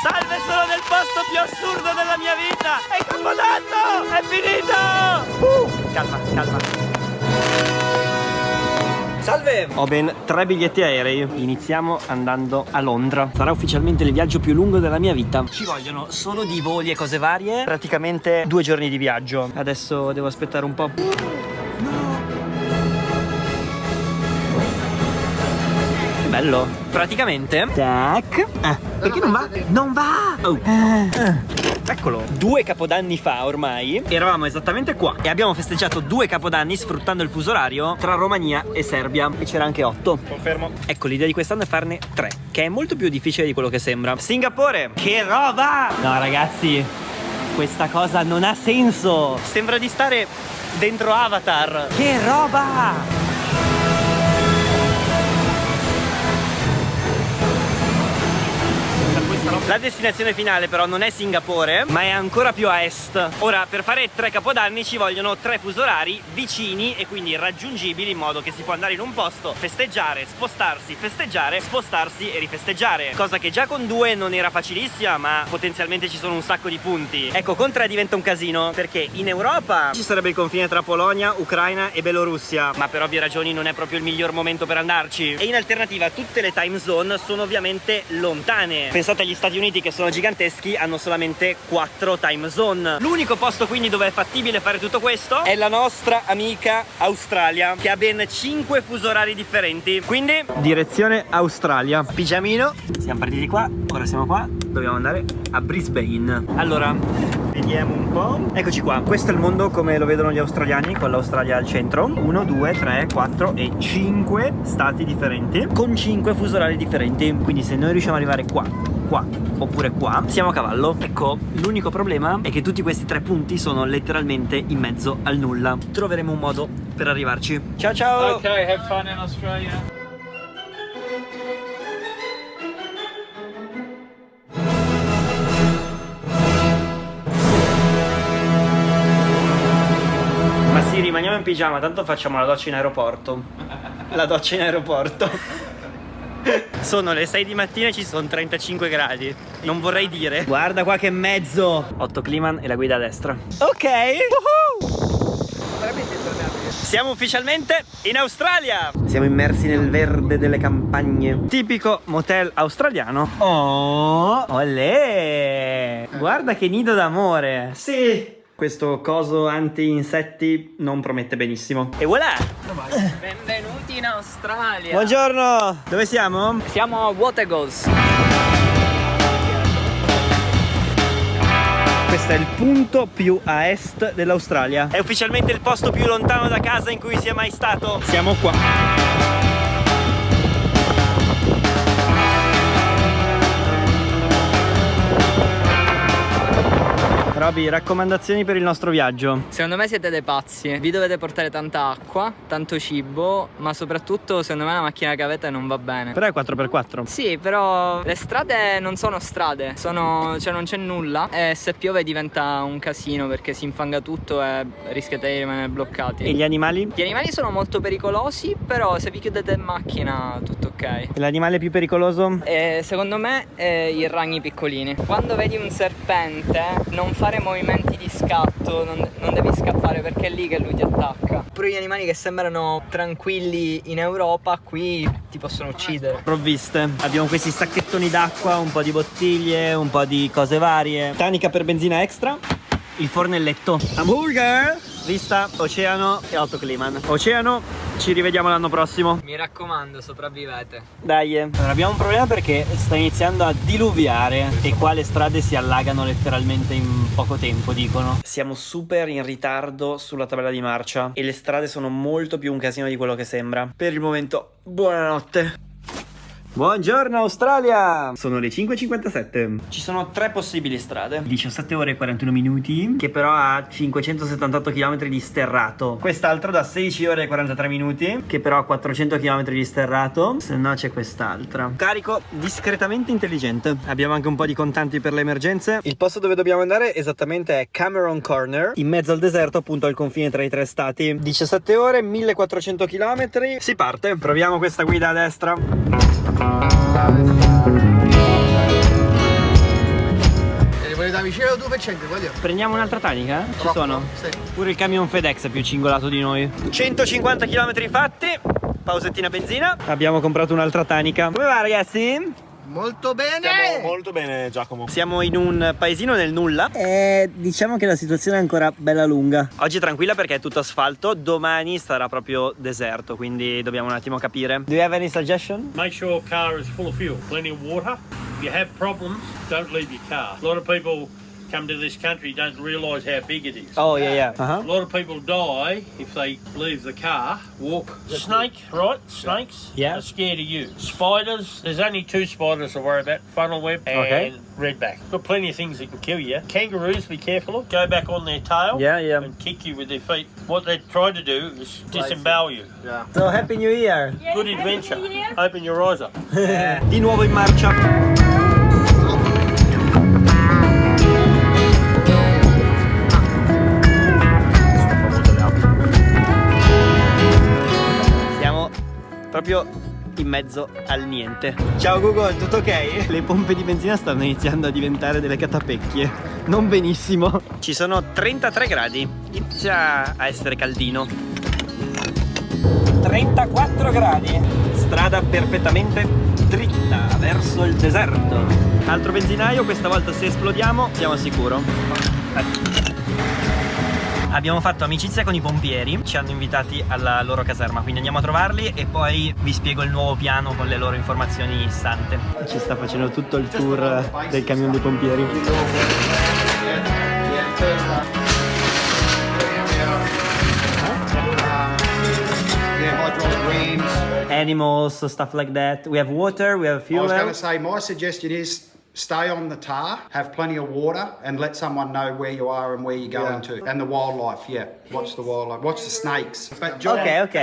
Salve, sono nel posto più assurdo della mia vita. È Capodanno, è finito. Calma, calma. Salve! Ho ben 3 biglietti aerei. Iniziamo andando a Londra. Sarà ufficialmente il viaggio più lungo della mia vita. Ci vogliono solo di voli e cose varie. Praticamente 2 giorni di viaggio. Adesso devo aspettare un po'. Che bello. Praticamente. Tac. Perché non va? Non va! Oh. Eccolo. 2 capodanni fa ormai eravamo esattamente qua e abbiamo festeggiato 2 capodanni sfruttando il fuso orario tra Romania e Serbia. E c'era anche 8. Confermo. Ecco, l'idea di quest'anno è farne 3, che è molto più difficile di quello che sembra. Singapore. Che roba! No ragazzi, questa cosa non ha senso. Sembra di stare dentro Avatar. Che roba! La destinazione finale però non è Singapore, ma è ancora più a est. Ora, per fare 3 capodanni ci vogliono 3 fusi orari vicini e quindi raggiungibili, in modo che si può andare in un posto, festeggiare, spostarsi, festeggiare, spostarsi e rifesteggiare. Cosa che già con 2 non era facilissima, ma potenzialmente ci sono un sacco di punti. Ecco, con 3 diventa un casino, perché in Europa ci sarebbe il confine tra Polonia, Ucraina e Belorussia, ma per ovvie ragioni non è proprio il miglior momento per andarci. E in alternativa tutte le time zone sono ovviamente lontane. Pensate agli Stati Uniti, che sono giganteschi, hanno solamente 4 time zone. L'unico posto quindi dove è fattibile fare tutto questo è la nostra amica Australia, che ha ben 5 fusi orari differenti. Quindi direzione Australia. Pigiamino. Siamo partiti qua, ora siamo qua. Dobbiamo andare a Brisbane. Allora, vediamo un po'. Eccoci qua. Questo è il mondo come lo vedono gli australiani, con l'Australia al centro. 1, 2, 3, 4 e 5 stati differenti, con 5 fusi orari differenti. Quindi se noi riusciamo ad arrivare qua oppure qua, siamo a cavallo. Ecco, l'unico problema è che tutti questi 3 punti sono letteralmente in mezzo al nulla. Troveremo un modo per arrivarci. Ciao ciao. Ok, have fun in Australia. Ma sì, rimaniamo in pigiama, tanto facciamo la doccia in aeroporto. La doccia in aeroporto. Sono le 6 di mattina e ci sono 35 gradi. Non vorrei dire. Guarda qua che mezzo. 8 Kliman e la guida a destra. Ok. Siamo ufficialmente in Australia. Siamo immersi nel verde delle campagne. Tipico motel australiano. Oh, olè. Guarda che nido d'amore. Sì. Questo coso anti-insetti non promette benissimo. E voilà! Benvenuti in Australia. Buongiorno! Dove siamo? Siamo a Watergoals. Questo è il punto più a est dell'Australia. È ufficialmente il posto più lontano da casa in cui sia mai stato. Siamo qua. Roby, raccomandazioni per il nostro viaggio. Secondo me siete dei pazzi. Vi dovete portare tanta acqua, tanto cibo, ma soprattutto secondo me la macchina che avete non va bene. Però è 4x4. Sì, però le strade non sono strade, cioè non c'è nulla, e se piove diventa un casino perché si infanga tutto e rischiate di rimanere bloccati. E gli animali? Gli animali sono molto pericolosi, però se vi chiudete in macchina tutto ok. E l'animale più pericoloso? Secondo me i ragni piccolini. Quando vedi un serpente non fare movimenti di scatto, non devi scappare perché è lì che lui ti attacca. Pure gli animali che sembrano tranquilli in Europa qui ti possono uccidere. Provviste. Abbiamo questi sacchettoni d'acqua, un po' di bottiglie, un po' di cose varie. Tanica per benzina extra. Il fornelletto. Hamburger! Vista, oceano e 8 Kliman. Oceano, ci rivediamo l'anno prossimo. Mi raccomando, sopravvivete. Dai. Allora, abbiamo un problema perché sta iniziando a diluviare e qua le strade si allagano letteralmente in poco tempo, dicono. Siamo super in ritardo sulla tabella di marcia e le strade sono molto più un casino di quello che sembra. Per il momento, buonanotte. Buongiorno Australia! Sono le 5:57. Ci sono 3 possibili strade. 17 ore e 41 minuti, che però ha 578 km di sterrato. Quest'altro da 16 ore e 43 minuti, che però ha 400 km di sterrato. Se no c'è quest'altra. Carico discretamente intelligente. Abbiamo anche un po' di contanti per le emergenze. Il posto dove dobbiamo andare esattamente è Cameron Corner, in mezzo al deserto, appunto al confine tra i 3 stati. 17 ore, 1400 km. Si parte. Proviamo questa guida a destra. sta vicino al 2%, voglio. Prendiamo un'altra tanica? Ci Troppo, sono? sì. Pure il camion FedEx è più cingolato di noi. 150 km fatti. Pausettina benzina. Abbiamo comprato un'altra tanica. Come va, ragazzi? Molto bene! Stiamo molto bene, Giacomo. Siamo in un paesino nel nulla. Diciamo che la situazione è ancora bella lunga. Oggi è tranquilla perché è tutto asfalto. Domani sarà proprio deserto, quindi dobbiamo un attimo capire. Do you have any suggestion? Make sure your car is full of fuel, plenty of water. If you have problems, don't leave your car. A lot of people come to this country don't realise how big it is. Oh yeah, yeah. A lot of people die if they leave the car, walk. Snake, right? Snakes Yeah. are scared of you. Spiders, there's only 2 spiders to worry about, funnel web and Okay. redback. Got plenty of things that can kill you. Kangaroos, be careful of. Go back on their tail Yeah. and kick you with their feet. What they try to do is disembowel you. So happy new year. Good adventure. Open your eyes up. Di nuovo in marcia. Siamo proprio in mezzo al niente. Ciao Google, tutto ok? Le pompe di benzina stanno iniziando a diventare delle catapecchie. Non benissimo. Ci sono 33 gradi. Inizia a essere caldino. 34 gradi. Strada perfettamente dritta verso il deserto. Altro benzinaio, questa volta se esplodiamo siamo al sicuro. Abbiamo fatto amicizia con i pompieri, ci hanno invitati alla loro caserma, quindi andiamo a trovarli e poi vi spiego il nuovo piano con le loro informazioni istante. Ci sta facendo tutto il tour del camion dei pompieri. Hydraulic rims. Animals, stuff like that. We have water, we have I was going fuel. to say, my suggestion is stay on the tar, have plenty of water, and let someone know where you are and where you're going to. And the wildlife, yeah. Watch the wildlife. Watch the snakes. But John, Ok.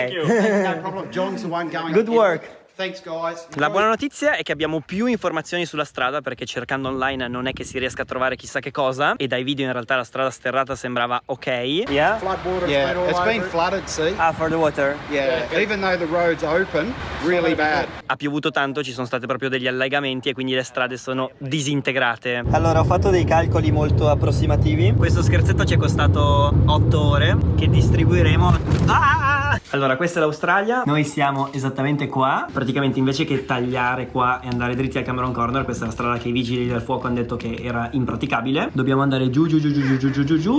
no problem. John's the one going. Good work. Thanks, guys. La buona notizia è che abbiamo più informazioni sulla strada perché cercando online non è che si riesca a trovare chissà che cosa e dai video in realtà la strada sterrata sembrava ok. Yeah? Flood water. Yeah, all it's over been it. flooded, see? Ah, for the water. Yeah, even though the road's open, really bad. Ha piovuto tanto, ci sono state proprio degli allagamenti e quindi le strade sono disintegrate. Allora ho fatto dei calcoli molto approssimativi. Questo scherzetto ci è costato 8 ore che distribuiremo. Allora questa è l'Australia, noi siamo esattamente qua. Praticamente invece che tagliare qua e andare dritti al Cameron Corner, questa è la strada che i vigili del fuoco hanno detto che era impraticabile. Dobbiamo andare giù,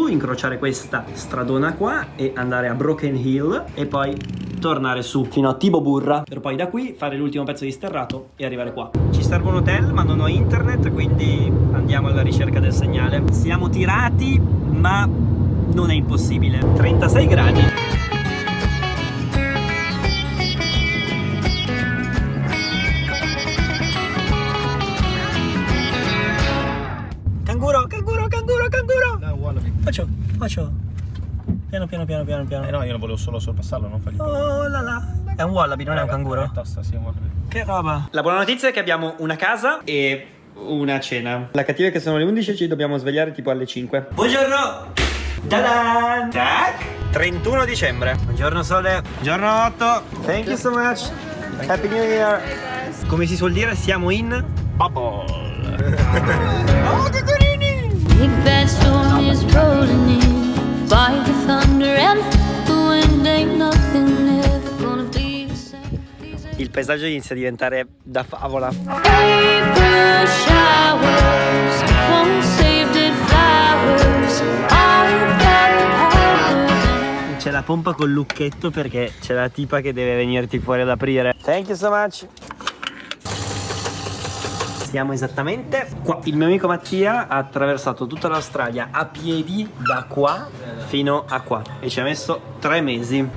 incrociare questa stradona qua e andare a Broken Hill e poi tornare su fino a Tiboburra per poi da qui fare l'ultimo pezzo di sterrato e arrivare qua. Ci serve un hotel ma non ho internet, quindi andiamo alla ricerca del segnale. Siamo tirati ma non è impossibile. 36 gradi. Canguro. No, wallaby. Faccio. Piano. No, io non volevo solo sorpassarlo, non fargli Oh là là. È un wallaby, non è un canguro? Tosta, sì, un wallaby. Che roba. La buona notizia è che abbiamo una casa e una cena. La cattiva è che sono le 11 e ci dobbiamo svegliare tipo alle 5. Buongiorno. Ta-da! Tac! 31 dicembre. Buongiorno Sole. Buongiorno 8. Thank you so much. Happy New Year. Come si suol dire, siamo in bubble. Oh, che carini! Big bad storm is rolling in by the thunder and the wind ain't nothing ever gonna be the same. Il paesaggio inizia a diventare da favola. Paper showers won't save dead flowers. I've got the power. C'è la pompa col lucchetto perché c'è la tipa che deve venirti fuori ad aprire. Thank you so much. Siamo esattamente qua. Il mio amico Mattia ha attraversato tutta l'Australia a piedi da qua fino a qua e ci ha messo 3 mesi.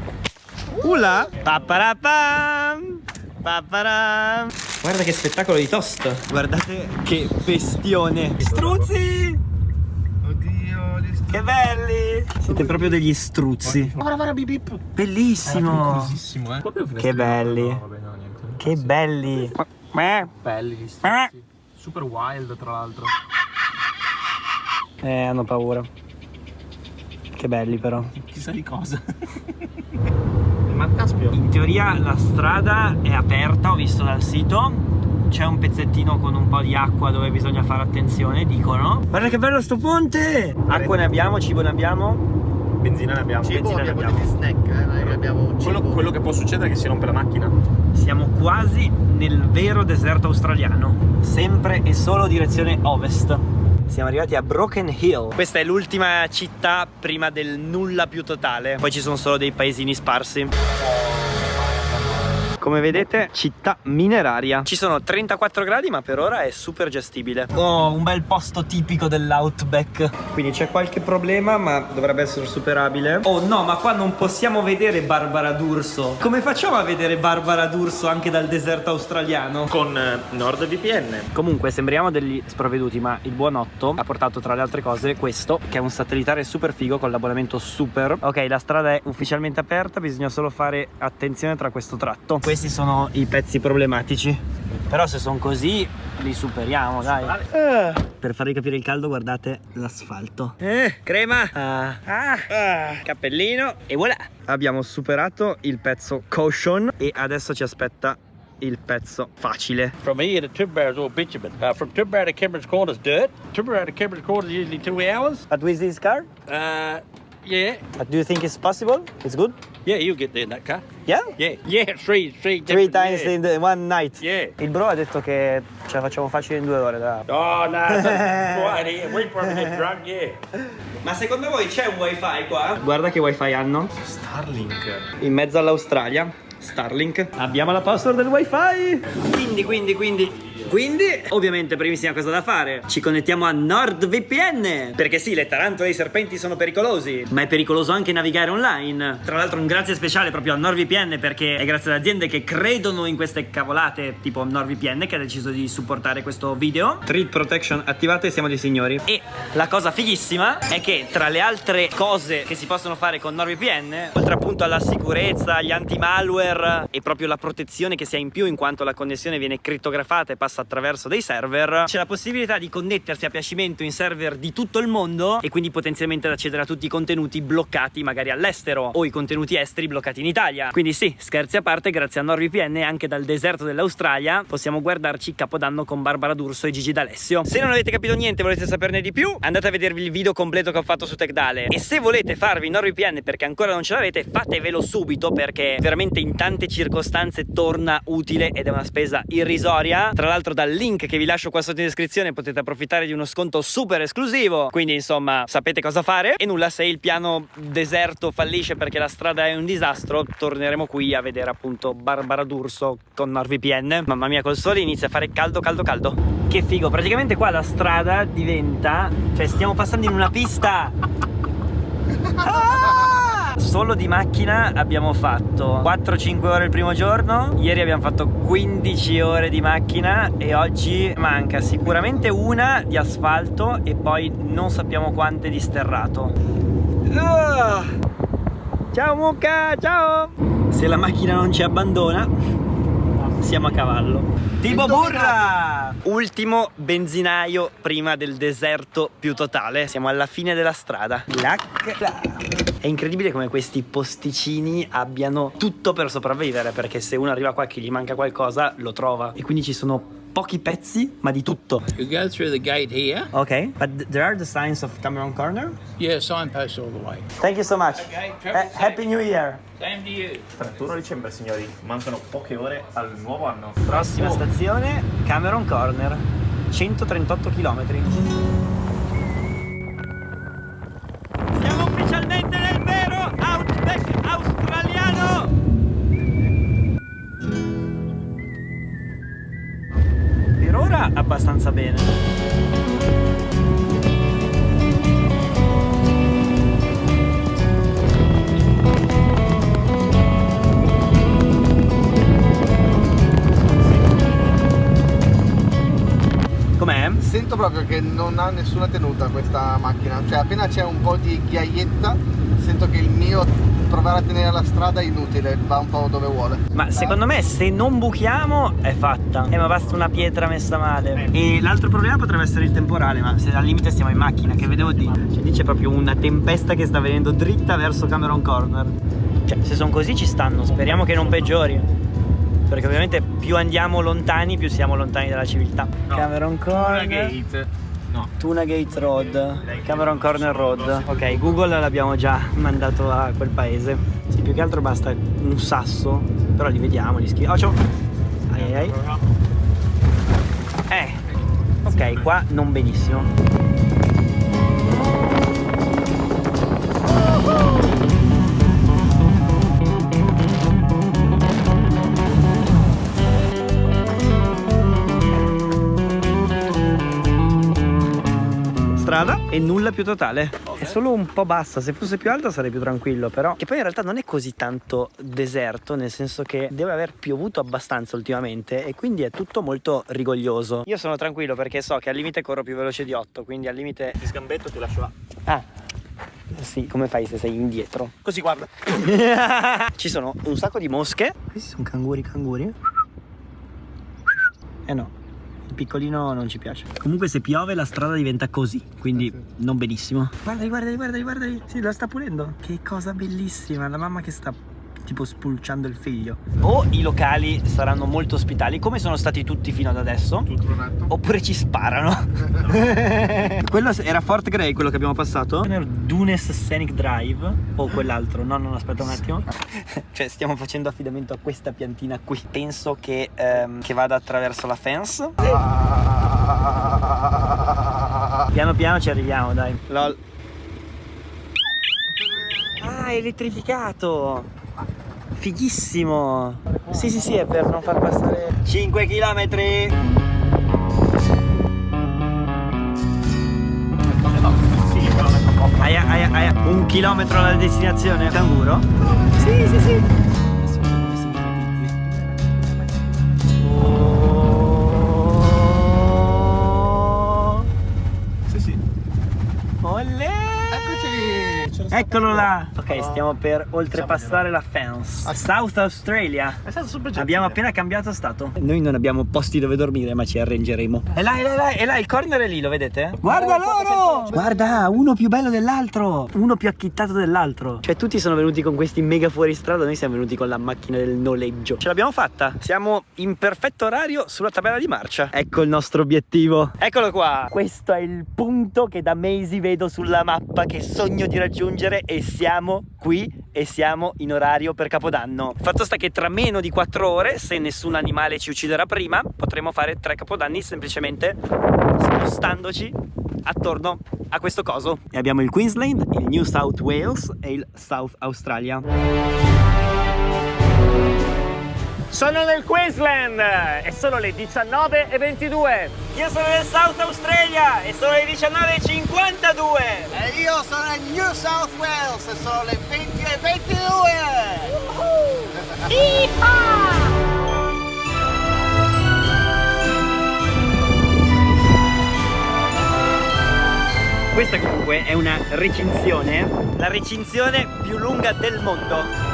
Ula! Paparapam! Paparam! Guarda che spettacolo di toast! Guardate che bestione! Struzzi! Oddio, Che belli! Siete proprio degli struzzi. Guarda, bip bip. Bellissimo! Che belli! No, vabbè, no, niente. Che belli! Belli gli stessi. Super wild, tra l'altro. Hanno paura. Che belli però. Chissà di cosa. Il Mar Caspio. In teoria la strada è aperta, ho visto dal sito, c'è un pezzettino con un po' di acqua dove bisogna fare attenzione, dicono. Guarda che bello sto ponte! Acqua ne abbiamo, cibo ne abbiamo. Benzina ne abbiamo. Cibo, Benzina abbiamo ne degli snack, non è che abbiamo cibo. Quello che può succedere è che si rompe la macchina. Siamo quasi nel vero deserto australiano, sempre e solo direzione ovest. Siamo arrivati a Broken Hill. Questa è l'ultima città prima del nulla più totale. Poi ci sono solo dei paesini sparsi. Come vedete, città mineraria. Ci sono 34 gradi, ma per ora è super gestibile. Oh, un bel posto tipico dell'Outback. Quindi c'è qualche problema, ma dovrebbe essere superabile. Oh no, ma qua non possiamo vedere Barbara d'Urso. Come facciamo a vedere Barbara d'Urso anche dal deserto australiano? Con NordVPN. Comunque sembriamo degli sprovveduti, ma il buon Otto ha portato tra le altre cose questo, che è un satellitare super figo con l'abbonamento super. Ok, la strada è ufficialmente aperta, bisogna solo fare attenzione tra questo tratto. Questi sono i pezzi problematici, però se sono così li superiamo, dai. Per farvi capire il caldo, guardate l'asfalto. Crema, cappellino e voilà. Abbiamo superato il pezzo caution e adesso ci aspetta il pezzo facile. From here to Tibber is all bitumen. From Tibber to Cameron's Corner is dirt. Tibber to Cameron's Corner is usually 2 hours. But with this car? Yeah. But do you think it's possible? It's good? Yeah, you'll get there in that car. Yeah? Yeah, three Times yeah. in the one night. Yeah. Il bro ha detto che ce la facciamo facile in 2 ore. Dai. Oh, no, we probably get drunk, yeah. Ma secondo voi c'è un wifi qua? Guarda che wifi hanno. Starlink. In mezzo all'Australia. Starlink. Abbiamo la password del wifi. Quindi, ovviamente, primissima cosa da fare, ci connettiamo a NordVPN. Perché sì, le tarantole e i serpenti sono pericolosi, ma è pericoloso anche navigare online. Tra l'altro un grazie speciale proprio a NordVPN, perché è grazie ad aziende che credono in queste cavolate, tipo NordVPN, che ha deciso di supportare questo video. Threat protection attivate, siamo dei signori. E la cosa fighissima è che tra le altre cose che si possono fare con NordVPN, oltre appunto alla sicurezza, gli anti-malware e proprio la protezione che si ha in più in quanto la connessione viene crittografata e passa attraverso dei server, c'è la possibilità di connettersi a piacimento in server di tutto il mondo e quindi potenzialmente ad accedere a tutti i contenuti bloccati magari all'estero o i contenuti esteri bloccati in Italia. Quindi sì, scherzi a parte, grazie a NordVPN anche dal deserto dell'Australia possiamo guardarci Capodanno con Barbara d'Urso e Gigi D'Alessio. Se non avete capito niente e volete saperne di più, andate a vedervi il video completo che ho fatto su TechDale. E se volete farvi NordVPN perché ancora non ce l'avete, fatevelo subito, perché veramente in tante circostanze torna utile ed è una spesa irrisoria. Tra l'altro dal link che vi lascio qua sotto in descrizione potete approfittare di uno sconto super esclusivo, quindi insomma sapete cosa fare. E nulla, se il piano deserto fallisce perché la strada è un disastro, torneremo qui a vedere appunto Barbara d'Urso con NordVPN. Mamma mia, col sole inizia a fare caldo. Che figo, praticamente qua la strada diventa, cioè stiamo passando in una pista. Solo di macchina abbiamo fatto 4-5 ore il primo giorno, ieri abbiamo fatto 15 ore di macchina e oggi manca sicuramente una di asfalto e poi non sappiamo quante di sterrato. Ciao mucca, ciao! Se la macchina non ci abbandona, siamo a cavallo. Tipo burra! Ultimo benzinaio prima del deserto più totale. Siamo alla fine della strada. È incredibile come questi posticini abbiano tutto per sopravvivere, perché se uno arriva qua che gli manca qualcosa lo trova. E quindi ci sono pochi pezzi, ma di tutto. You go through the gate here. Ok, but there are the signs of Cameron Corner? Yeah, signpost all the way. Thank you so much. Okay, Happy New Year. Same to you. 31 dicembre, signori. Mancano poche ore al nuovo anno. Prossima stazione, Cameron Corner. 138 km. Siamo ufficialmente nel vero Outback australiano. Per ora abbastanza bene. Com'è? Sento proprio che non ha nessuna tenuta questa macchina, cioè appena c'è un po' di ghiaietta sento che il mio provare a tenere la strada è inutile, va un po' dove vuole. Ma secondo me se non buchiamo è fatta. Ma basta una pietra messa male. E l'altro problema potrebbe essere il temporale, ma se al limite stiamo in macchina, che vedevo lì, cioè lì c'è proprio una tempesta che sta venendo dritta verso Cameron Corner. Cioè se sono così ci stanno, speriamo che non peggiori. perché ovviamente più andiamo lontani più siamo lontani dalla civiltà. Cameron Corner, Tuna Gate Road, Cameron Corner Road. Ok, Google l'abbiamo già mandato a quel paese. Sì, più che altro basta un sasso, però li vediamo, li scriviamo. Oh, ciao. Ai ai ai. Ok, qua non benissimo. Strada e nulla più totale. È solo un po' bassa, se fosse più alta sarei più tranquillo, però. Che poi in realtà non è così tanto deserto, nel senso che deve aver piovuto abbastanza ultimamente e quindi è tutto molto rigoglioso. Io sono tranquillo perché so che al limite corro più veloce di 8, quindi al limite Ti sgambetto, ti lascio là. Ah, sì, come fai se sei indietro? Così, guarda. Ci sono un sacco di mosche. Questi sono canguri. Eh no, il piccolino non ci piace. Comunque se piove la strada diventa così, quindi non benissimo. Guardali. Sì, la sta pulendo. Che cosa bellissima, la mamma che sta tipo spulciando il figlio. O i locali saranno molto ospitali, come sono stati tutti fino ad adesso, oppure ci sparano. Quello era Fort Grey, quello che abbiamo passato. Dunes Scenic Drive o quell'altro. No, aspetta un attimo. Cioè stiamo facendo affidamento a questa piantina qui. Penso che vada attraverso la fence. Piano piano ci arriviamo, dai. Lol. Ah, elettrificato. Fighissimo. Sì, è per non far passare 5 chilometri. Aia. 1 chilometro alla destinazione. Canguro? Sì. Oh. Sì. Olè. Eccolo là. Ok, stiamo per oltrepassare la fence. South Australia. È stato super gentile. Abbiamo appena cambiato stato. Noi non abbiamo posti dove dormire, ma ci arrangeremo. È là, il corner è lì, lo vedete? Guarda loro! Guarda, uno più bello dell'altro, uno più acchittato dell'altro. Cioè tutti sono venuti con questi mega fuoristrada, noi siamo venuti con la macchina del noleggio. Ce l'abbiamo fatta. Siamo in perfetto orario sulla tabella di marcia. Ecco il nostro obiettivo. Eccolo qua. Questo è il punto che da mesi vedo sulla mappa, che sogno di raggiungere, e siamo qui e siamo in orario per Capodanno. Fatto sta che tra meno di 4 ore, se nessun animale ci ucciderà prima, potremo fare 3 capodanni semplicemente spostandoci attorno a questo coso. E abbiamo il Queensland, il New South Wales e il South Australia. Sono nel Queensland e sono le 19:22. Io sono nel South Australia e sono le 19:52. E io sono nel New South Wales e sono le 20:22. Questa comunque è una recinzione, la recinzione più lunga del mondo.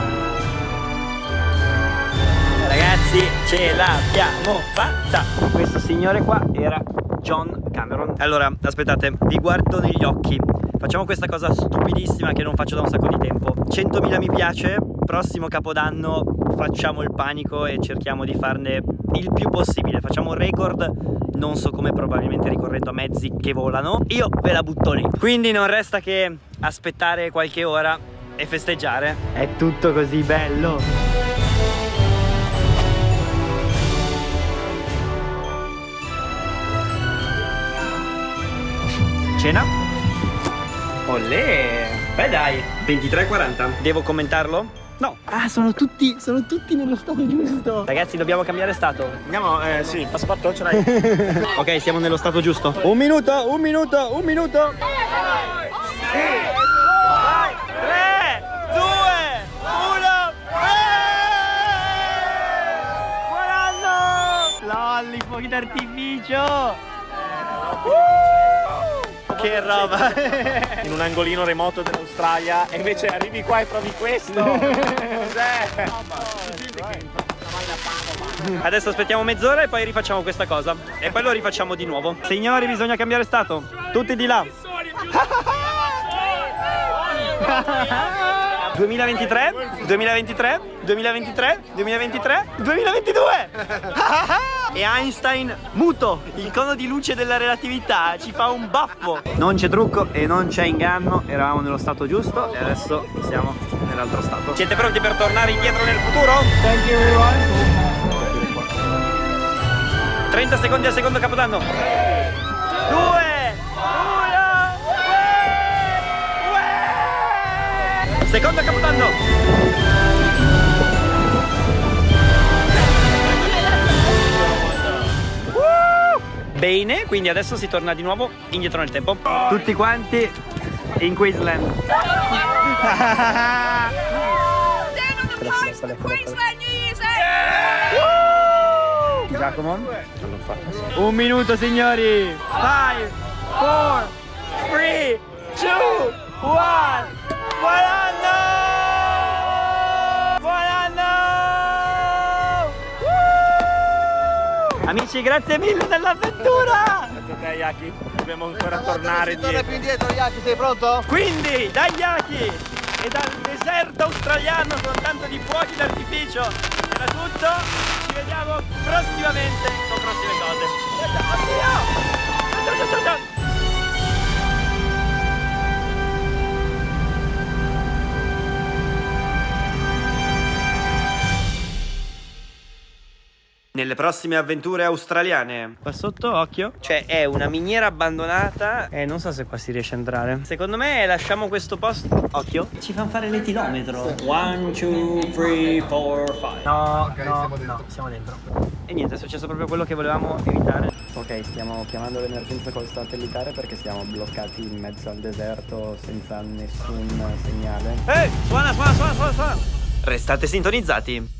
Ragazzi, ce l'abbiamo fatta! Questo signore qua era John Cameron. Allora, aspettate, vi guardo negli occhi. Facciamo questa cosa stupidissima che non faccio da un sacco di tempo. 100.000 mi piace, prossimo Capodanno facciamo il panico e cerchiamo di farne il più possibile. Facciamo un record, non so come, probabilmente ricorrendo a mezzi che volano. Io ve la butto lì. Quindi non resta che aspettare qualche ora e festeggiare. È tutto così bello. Cena? Olè! Beh dai, 23:40. Devo commentarlo? No. Ah, sono tutti nello stato giusto. Ragazzi, dobbiamo cambiare stato. Andiamo, sì, passaporto ce l'hai. Ok, siamo nello stato giusto. Un minuto. Sì. Vai. 3, 2, 1. Volando! Lolli, fuochi d'artificio. Che roba! In un angolino remoto dell'Australia e invece arrivi qua e trovi questo. Cos'è? Adesso aspettiamo mezz'ora e poi rifacciamo questa cosa. E poi lo rifacciamo di nuovo. Signori, bisogna cambiare stato. Tutti di là. 2023, 2023, 2023, 2023, 2022. E Einstein muto, il cono di luce della relatività ci fa un baffo. Non c'è trucco e non c'è inganno, eravamo nello stato giusto e adesso siamo nell'altro stato. Siete pronti per tornare indietro nel futuro? Thank you everyone. 30 secondi al secondo capodanno. 2, 1, secondo capodanno. Bene, quindi adesso si torna di nuovo indietro nel tempo. Tutti quanti in Queensland. Giacomo? Non lo fa. Un minuto, signori. 5, 4, 3, 2, 1. Buon anno! Buon anno! Amici, grazie mille dell'avventura! Grazie a te, Yaki. Dobbiamo ancora tornare Non torna dietro. più indietro, Yaki, sei pronto? Quindi, da Yaki e dal deserto australiano con tanto di fuochi d'artificio era tutto. Ci vediamo prossimamente con prossime cose. Oddio! Ciao, ciao, ciao, ciao. Nelle prossime avventure australiane. Qua sotto, occhio. Cioè, è una miniera abbandonata. E non so se qua si riesce a entrare. Secondo me lasciamo questo posto. Occhio. Ci fanno fare l'etilometro. 1, 2, 3, 4, 5. No, Ok, no, siamo dentro. no, siamo dentro. E niente, è successo proprio quello che volevamo evitare. Ok, stiamo chiamando l'emergenza col satellitare perché siamo bloccati in mezzo al deserto senza nessun segnale. Ehi, suona. Restate sintonizzati.